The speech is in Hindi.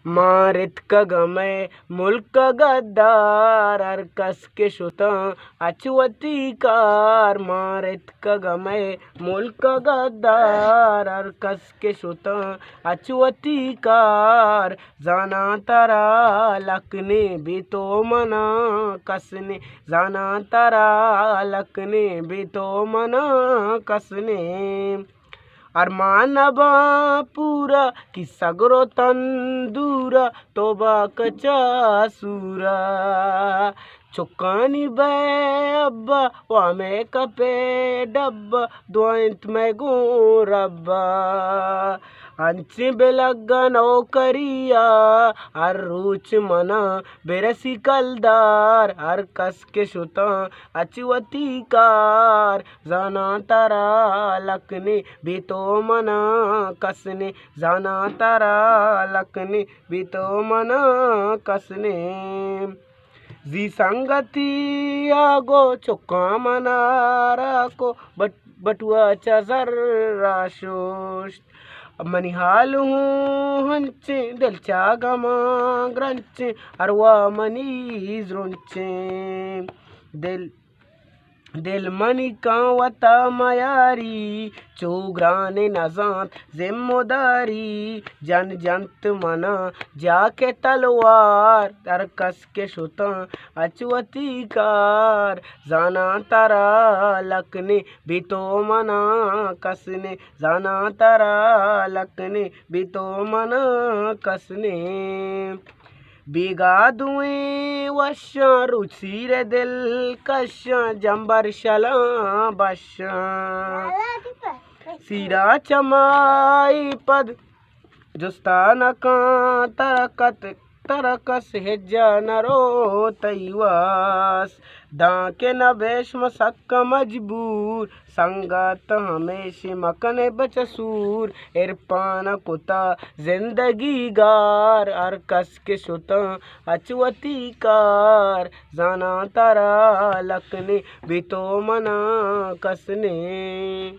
मारित कगमय मुल्क गद्दार अरकस के शुत अचुवती कार। मारित कगमय मुल्क गद्दार अरकस के शुत अचुवती कार। जाना तारा लकने भी तो मना कसने, जाना तारा लकने भी तो मना कसने। अरमानबा पूरा कि सगरो तंदूरा तोबा कचा सूरा। चुकानी बे अब्बा वामे कपे डब्बा द्वंत में गो रब्बा। अंचे बेलग्गा नौकरिया अर्रुच मना बेरसी कलदार अरकस के शुता अचुवती कार। जाना तारा लकने भी तो मना कसने, जाना तारा लकने भी तो मना कसने। जी संगति आगो चुका मनारा को बटुआ चजर राशोश। मनिहाल हूँ हंचे दिल चागमा ग्रंचे अरवा मनी ज्रुंचे। दिल मनी कांवता मयारी चोग्राने नजात जिम्मेदारी। जन जंत मना जाके तलवार तरकस के शुता अचुवती कार। जाना तारा लकने भी तो मना कसने, जाना तारा लकने भी तो मना कसने। बिगा दुए वशा रुचि रे दिल कशा जंबर शला बशा। सीरा चमाई पद जुस्तान का तरकस हिज्जा नरो तैवास। दाके नवेश मसक्क मजबूर संगत हमेशा मकने बचसूर। इरपान कुता जिंदगी गार अरकस के शुता अचुवती कार। जाना तारा लकने भी तो मना कसने।